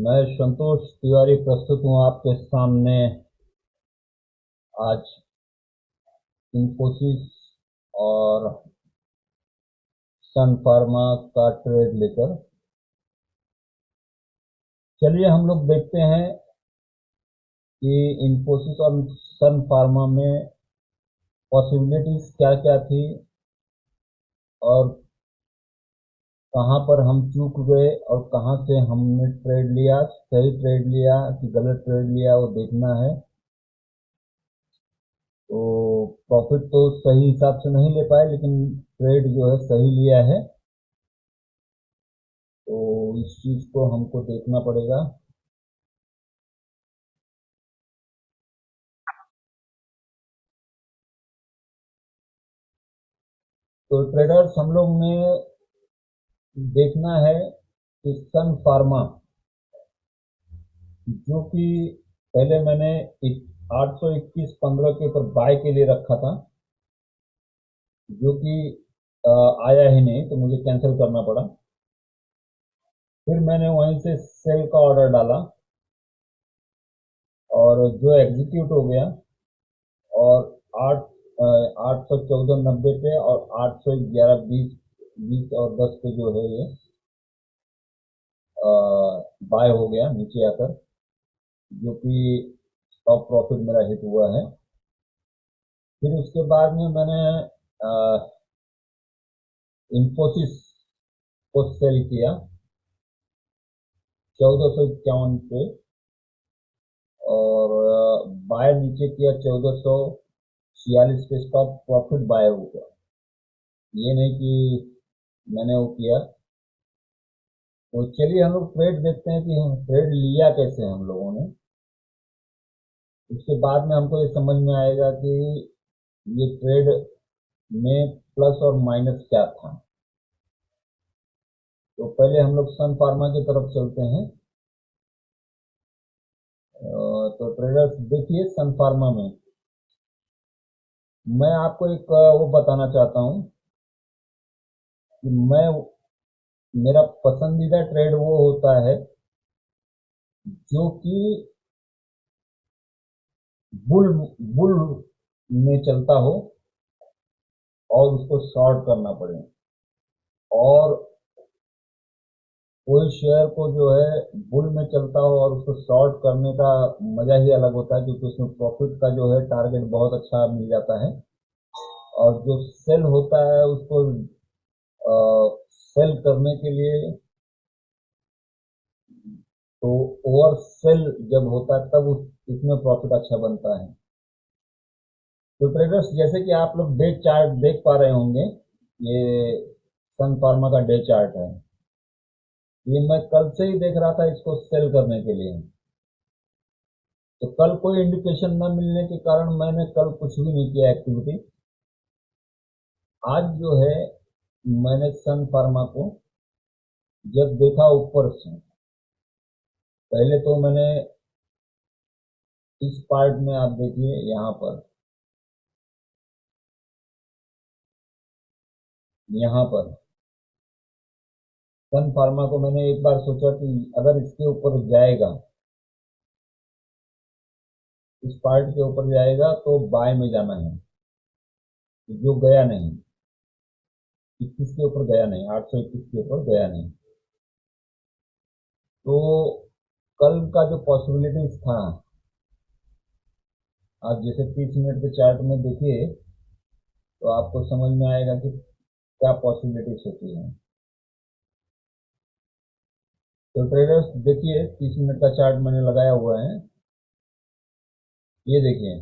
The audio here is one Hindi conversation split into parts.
मैं संतोष तिवारी प्रस्तुत हूँ आपके सामने आज इन्फोसिस और सन फार्मा का ट्रेड लेकर। चलिए हम लोग देखते हैं कि इन्फोसिस और सन फार्मा में पॉसिबिलिटीज क्या क्या थी और कहाँ पर हम चूक गए और कहाँ से हमने ट्रेड लिया, सही ट्रेड लिया कि गलत ट्रेड लिया, वो देखना है। तो प्रॉफिट तो सही हिसाब से नहीं ले पाए, लेकिन ट्रेड जो है सही लिया है। तो इस चीज को हमको देखना पड़ेगा। तो ट्रेडर्स हम लोग ने देखना है कि सन फार्मा, जो कि पहले मैंने 821.15 के ऊपर बाय के लिए रखा था, जो कि आया ही नहीं, तो मुझे कैंसिल करना पड़ा। फिर मैंने वहीं से सेल का ऑर्डर डाला और जो एग्जीक्यूट हो गया, और आठ 814.90 पे और 811 बीस और 10 पे जो है ये बाय हो गया नीचे आकर, जो कि स्टॉप प्रॉफिट मेरा हिट हुआ है। फिर उसके बाद में मैंने इन्फोसिस को सेल किया 1451 पे, और बाय नीचे किया 1446 पे, स्टॉप प्रॉफिट बाय हो गया। ये नहीं कि मैंने वो किया। तो चलिए हम लोग ट्रेड देखते हैं कि हम ट्रेड लिया कैसे हम लोगों ने। उसके बाद में हमको ये समझ में आएगा कि ये ट्रेड में प्लस और माइनस क्या था। तो पहले हम लोग सन फार्मा की तरफ चलते हैं। तो ट्रेडर्स देखिए, सन फार्मा में मैं आपको एक वो बताना चाहता हूँ कि मेरा पसंदीदा ट्रेड वो होता है जो कि बुल बुल में चलता हो और उसको शॉर्ट करना पड़े। और कोई शेयर को जो है बुल में चलता हो और उसको शॉर्ट करने का मजा ही अलग होता है, क्योंकि उसमें प्रॉफिट का जो है टारगेट बहुत अच्छा मिल जाता है। और जो सेल होता है उसको सेल करने के लिए, तो ओवर सेल जब होता है तब इसमें प्रॉफिट अच्छा बनता है। तो ट्रेडर्स, जैसे कि आप लोग डे चार्ट देख पा रहे होंगे, ये सन फार्मा का डे चार्ट है। ये मैं कल से ही देख रहा था इसको सेल करने के लिए। तो कल कोई इंडिकेशन न मिलने के कारण मैंने कल कुछ भी नहीं किया एक्टिविटी। आज जो है मैंने सन फार्मा को जब देखा ऊपर से, पहले तो मैंने इस पार्ट में, आप देखिए यहाँ पर सन फार्मा को मैंने एक बार सोचा कि अगर इसके ऊपर जाएगा, इस पार्ट के ऊपर जाएगा तो बाय में जाना है, जो गया नहीं। 21 के ऊपर गया नहीं, 821 के ऊपर गया नहीं। तो कल का जो पॉसिबिलिटीज था, आप जैसे 30 मिनट के चार्ट में देखिए तो आपको समझ में आएगा कि क्या पॉसिबिलिटीज होती है। तो ट्रेडर्स देखिए, 30 मिनट का चार्ट मैंने लगाया हुआ है। ये देखिए,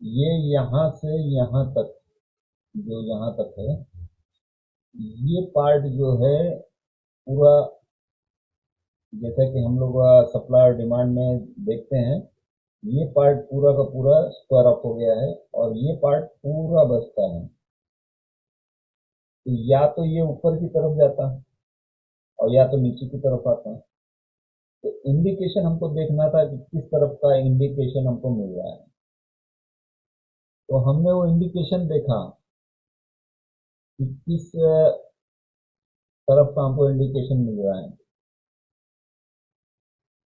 ये यहाँ से यहाँ तक, जो यहाँ तक है, ये पार्ट जो है पूरा, जैसा कि हम लोग सप्लाई और डिमांड में देखते हैं, ये पार्ट पूरा का पूरा स्क्वायर अप हो गया है और ये पार्ट पूरा बचता है। तो या तो ये ऊपर की तरफ जाता है और या तो नीचे की तरफ आता है। तो इंडिकेशन हमको देखना था कि किस तरफ का इंडिकेशन हमको मिल रहा है। तो हमने वो इंडिकेशन देखा कि किस तरफ का हमको इंडिकेशन मिल रहा है।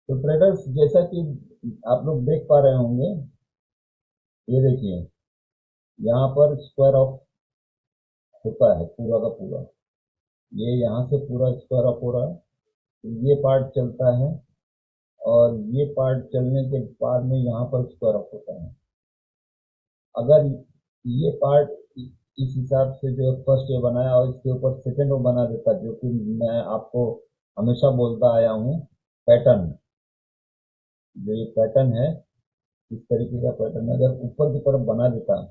तो ट्रेडर्स जैसा कि आप लोग देख पा रहे होंगे, ये देखिए यहाँ पर स्क्वायर ऑफ होता है पूरा का पूरा, ये यहाँ से पूरा स्क्वायर ऑफ हो रहा है, ये पार्ट चलता है और ये पार्ट चलने के बाद में यहाँ पर स्क्वायर ऑफ होता है। अगर ये पार्ट इस हिसाब से जो फर्स्ट ये बनाया और इसके ऊपर सेकेंड वो बना देता, जो कि मैं आपको हमेशा बोलता आया हूँ, पैटर्न, जो ये पैटर्न है इस तरीके का पैटर्न अगर ऊपर की तरफ बना देता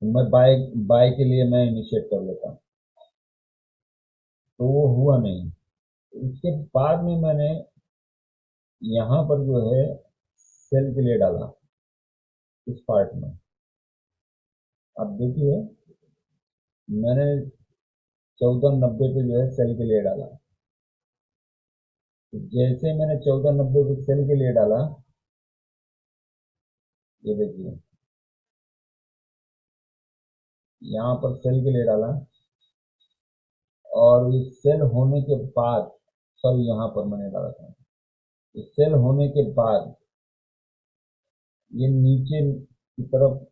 तो मैं बाय बाय के लिए मैं इनिशिएट कर लेता, तो वो हुआ नहीं। उसके बाद में मैंने यहाँ पर जो है सेल के लिए डाला इस पार्ट में। अब देखिए मैंने 1490 पे जो है सेल के लिए डाला, तो जैसे मैंने 1490 पे सेल के लिए डाला, ये देखिए यहाँ पर सेल के लिए डाला और इस सेल होने के बाद, सॉरी यहाँ पर मैंने डाला था, इस सेल होने के बाद ये नीचे की तरफ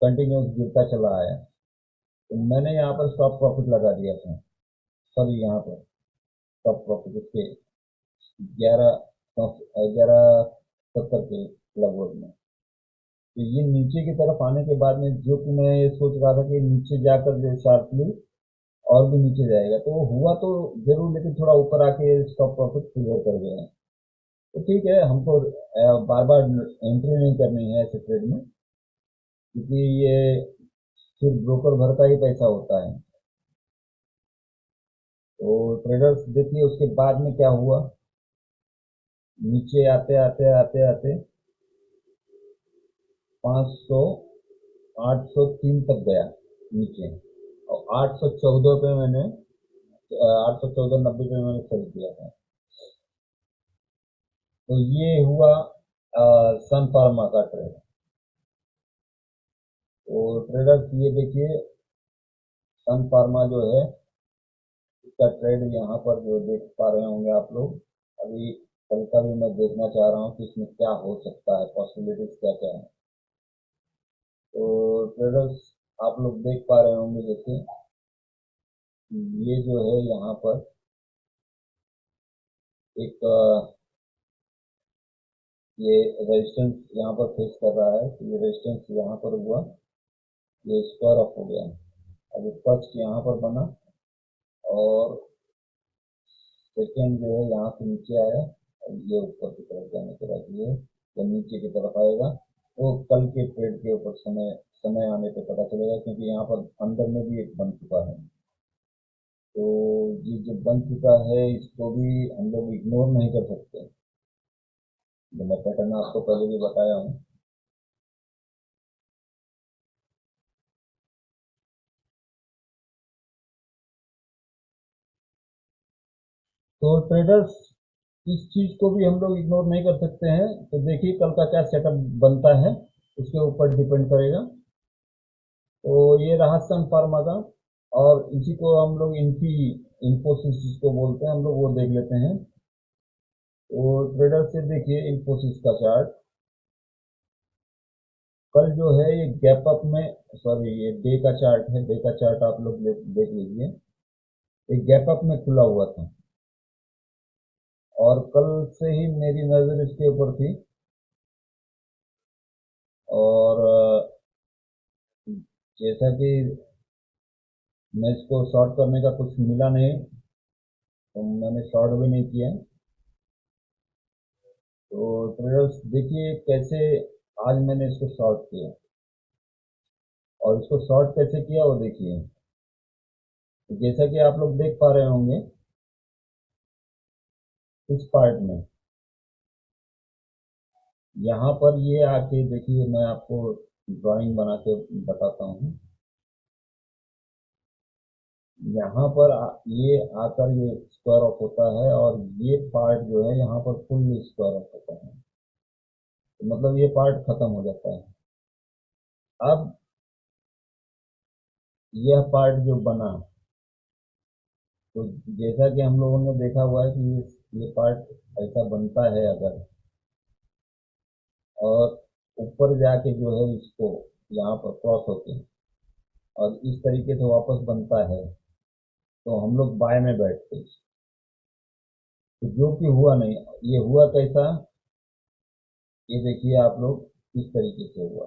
कंटिन्यूस गिरता चला आया, तो मैंने यहाँ पर स्टॉप प्रॉफिट लगा दिया था, सॉरी यहाँ पर स्टॉप प्रॉफिट इसके 11 11 70 के लगभग में। तो ये नीचे की तरफ आने के बाद में जो कि मैं ये सोच रहा था कि नीचे जाकर जो शार्पली और भी नीचे जाएगा, तो वो हुआ तो जरूर, लेकिन थोड़ा ऊपर आके स्टॉप प्रॉफिट क्लियर कर गया। तो ठीक है, हमको बार बार एंट्री नहीं करनी है ऐसे ट्रेड में, क्योंकि ये सिर्फ ब्रोकर भर का ही पैसा होता है। तो ट्रेडर्स देखिए उसके बाद में क्या हुआ, नीचे आते आते आते आते 500 803 तक गया नीचे, और 814 पे मैंने 814.90 पे मैंने सेल किया था। तो ये हुआ सन फार्मा का ट्रेड। तो ट्रेडर्स ये देखिए सन फार्मा जो है इसका ट्रेड यहाँ पर जो देख पा रहे होंगे आप लोग, अभी कल का भी मैं देखना चाह रहा हूँ कि इसमें क्या हो सकता है, पॉसिबिलिटीज क्या क्या है। तो ट्रेडर्स आप लोग देख पा रहे होंगे जैसे ये जो है यहाँ पर एक ये रेजिस्टेंस यहाँ पर फेस कर रहा है, तो ये रेजिस्टेंस यहाँ पर हुआ, ये स्क्वायर ऑफ हो गया, अभी फर्स्ट यहाँ पर बना और सेकेंड जो है यहाँ से नीचे आया और ये ऊपर की तरफ जाने के बाद ये जब नीचे की तरफ आएगा तो कल के ट्रेड के ऊपर समय समय आने पे पता चलेगा, क्योंकि यहाँ पर अंदर में भी एक बन चुका है। तो ये जो बन चुका है इसको भी हम लोग इग्नोर नहीं कर सकते, जो मैं पैटर्न आपको पहले भी बताया हूँ। तो ट्रेडर्स इस चीज को भी हम लोग इग्नोर नहीं कर सकते हैं। तो देखिए कल का क्या सेटअप बनता है उसके ऊपर डिपेंड करेगा। तो ये रहा सन फार्मा का, और इसी को हम लोग इनकी इन्फोसिस जिसको बोलते हैं हम लोग, वो देख लेते हैं। तो ट्रेडर से देखिए इन्फोसिस का चार्ट, कल जो है ये गैप अप में, सॉरी ये डे का चार्ट है, डे का चार्ट आप लोग देख लीजिए, ये गैप अप में खुला हुआ था और कल से ही मेरी नज़र इसके ऊपर थी, और जैसा कि मैं इसको शॉर्ट करने का कुछ मिला नहीं तो मैंने शॉर्ट भी नहीं किया। तो ट्रेडर्स देखिए कैसे आज मैंने इसको शॉर्ट किया, और इसको शॉर्ट कैसे किया वो देखिए। तो जैसा कि आप लोग देख पा रहे होंगे इस पार्ट में, यहाँ पर ये आके देखिए, मैं आपको ड्राइंग बना के बताता हूँ। यहाँ पर ये आकर ये स्क्वायर ऑफ होता है और ये पार्ट जो है यहाँ पर फुल स्क्वायर ऑफ होता है, तो मतलब ये पार्ट खत्म हो जाता है। अब यह पार्ट जो बना, तो जैसा कि हम लोगों ने देखा हुआ है कि ये पार्ट ऐसा बनता है अगर, और ऊपर जाके जो है इसको यहाँ पर क्रॉस होके और इस तरीके से वापस बनता है, तो हम लोग बाय में बैठते हैं। तो जो कि हुआ नहीं, ये हुआ कैसा, ये देखिए आप लोग इस तरीके से हुआ,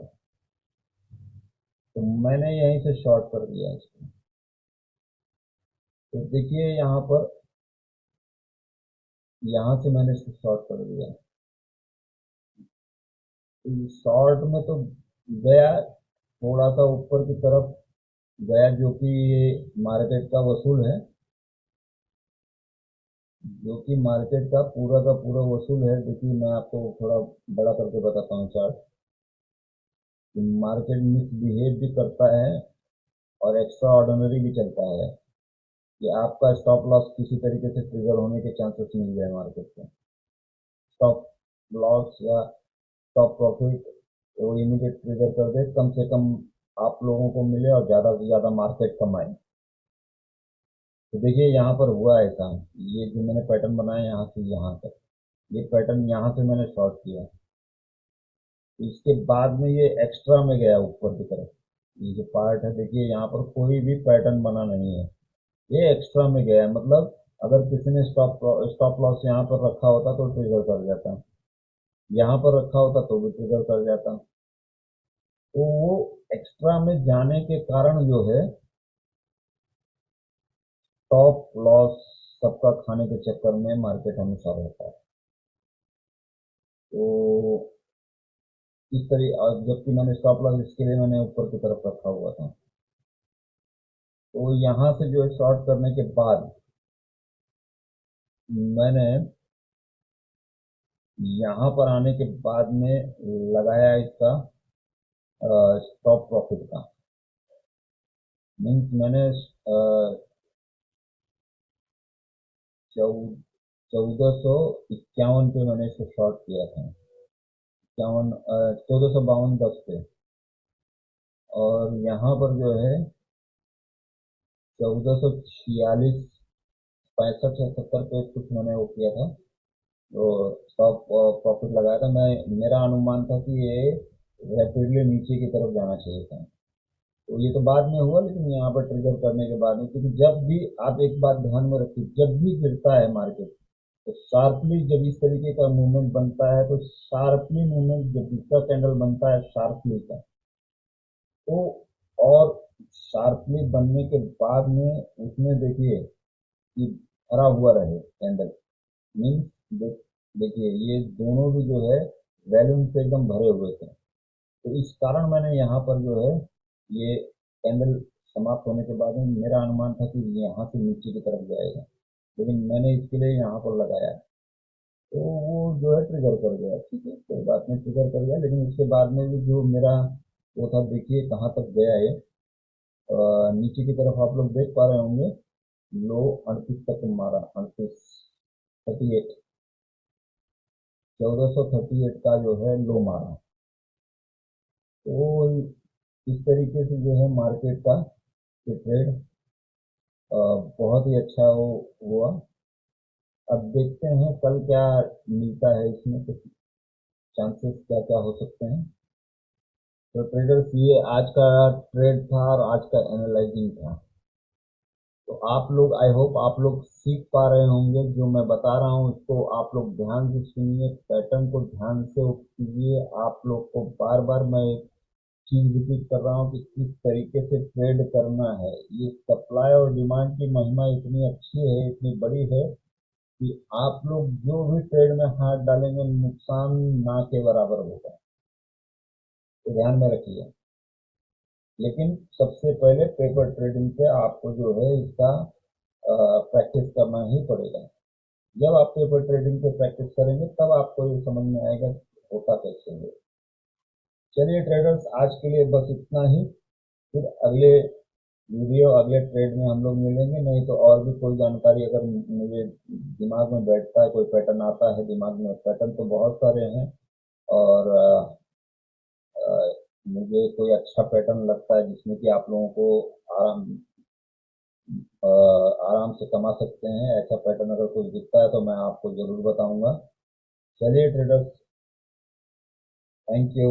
तो मैंने यहीं से शॉर्ट कर दिया इसको। तो देखिए यहाँ पर, यहाँ से मैंने इसको शॉर्ट कर दिया, तो शॉर्ट में तो गया, थोड़ा सा ऊपर की तरफ गया, जो कि मार्केट का वसूल है, जो कि मार्केट का पूरा वसूल है। देखिए मैं आपको थोड़ा बड़ा करके बताता हूँ चार्ट, कि मार्केट मिसबिहेव भी करता है और एक्स्ट्रा ऑर्डिनरी भी चलता है, कि आपका स्टॉप लॉस किसी तरीके से ट्रिगर होने के चांसेस मिल जाए मार्केट में। स्टॉप लॉस या स्टॉप प्रॉफिट वो इमीडिएट ट्रिगर कर दे, कम से कम आप लोगों को मिले और ज़्यादा से ज़्यादा मार्केट कमाए। तो देखिए यहाँ पर हुआ ऐसा, ये जो मैंने पैटर्न बनाया यहाँ से यहाँ तक, ये पैटर्न यहाँ से मैंने शॉर्ट किया, इसके बाद में ये एक्स्ट्रा में गया ऊपर की तरफ। ये जो पार्ट है देखिए यहाँ पर कोई भी पैटर्न बना नहीं है, ये एक्स्ट्रा में गया है। मतलब अगर किसी ने स्टॉप लॉस यहाँ पर रखा होता तो ट्रिगर कर जाता, यहाँ पर रखा होता तो भी ट्रिगर कर जाता। तो वो एक्स्ट्रा में जाने के कारण जो है स्टॉप लॉस सबका खाने के चक्कर में मार्केट हमेशा रहता है। तो इस तरह, जबकि मैंने स्टॉप लॉस इसके लिए मैंने ऊपर की तरफ रखा हुआ था, तो यहाँ से जो है शॉर्ट करने के बाद मैंने यहाँ पर आने के बाद में लगाया इसका स्टॉप प्रॉफिट का, मीन्स मैंने 1451 पे मैंने इसको शॉर्ट किया था, 1452 पे, और यहाँ पर जो है 1446 65 या 70 पे कुछ मैंने वो किया था, तो स्टॉप प्रॉफिट लगाया था। मैं, मेरा अनुमान था कि ये रैपिडली नीचे की तरफ जाना चाहिए था। तो ये तो बाद में हुआ, लेकिन यहाँ पर ट्रिगर करने के बाद में, क्योंकि जब भी आप एक बात ध्यान में रखिए, जब भी गिरता है मार्केट तो शार्पली जब इस तरीके का मूवमेंट बनता है, तो शार्पली मूवमेंट जब दूसरा कैंडल बनता है शार्पली का, तो और शार्पली बनने के बाद में उसमें देखिए कि भरा हुआ रहे कैंडल, मीन्स देखिए ये दोनों भी जो है वैल्यूम से एकदम भरे हुए थे। तो इस कारण मैंने यहाँ पर जो है ये कैंडल समाप्त होने के बाद में मेरा अनुमान था कि यहाँ से नीचे की तरफ जाएगा, लेकिन मैंने इसके लिए यहाँ पर लगाया, तो वो जो है ट्रिगर कर गया। ठीक है, कोई बात नहीं, ट्रिगर कर गया, लेकिन उसके बाद में भी जो मेरा वो था, देखिए कहाँ तक गया है। नीचे की तरफ आप लोग देख पा रहे होंगे, लो 38 तक मारा, 38 38, 1438 का जो है लो मारा। तो इस तरीके से जो है मार्केट का ये ट्रेड बहुत ही अच्छा हुआ। अब देखते हैं कल क्या मिलता है, इसमें कुछ चांसेस क्या क्या हो सकते हैं। तो ट्रेडर्स ये आज का ट्रेड था और आज का एनालाइजिंग था। तो आप लोग, आई होप आप लोग सीख पा रहे होंगे, जो मैं बता रहा हूँ उसको आप लोग ध्यान से सुनिए, पैटर्न को ध्यान से कीजिए। आप लोग को बार बार मैं एक चीज रिपीट कर रहा हूँ कि किस तरीके से ट्रेड करना है। ये सप्लाई और डिमांड की महिमा इतनी अच्छी है, इतनी बड़ी है, कि आप लोग जो भी ट्रेड में हाथ डालेंगे नुकसान ना के बराबर होगा, तो ध्यान में रखिए। लेकिन सबसे पहले पेपर ट्रेडिंग पे आपको जो है इसका प्रैक्टिस करना ही पड़ेगा। जब आप पेपर ट्रेडिंग पे प्रैक्टिस करेंगे तब आपको ये समझ में आएगा होता कैसे है। चलिए ट्रेडर्स, आज के लिए बस इतना ही। फिर अगले वीडियो, अगले ट्रेड में हम लोग मिलेंगे। नहीं तो और भी कोई जानकारी अगर मुझे दिमाग में बैठता है, कोई पैटर्न आता है दिमाग में, पैटर्न तो बहुत सारे हैं, और अ, मुझे कोई अच्छा पैटर्न लगता है जिसमें कि आप लोगों को आराम आराम से कमा सकते हैं। ऐसा पैटर्न अगर कुछ दिखता है तो मैं आपको ज़रूर बताऊंगा। चलिए ट्रेडर्स, थैंक यू।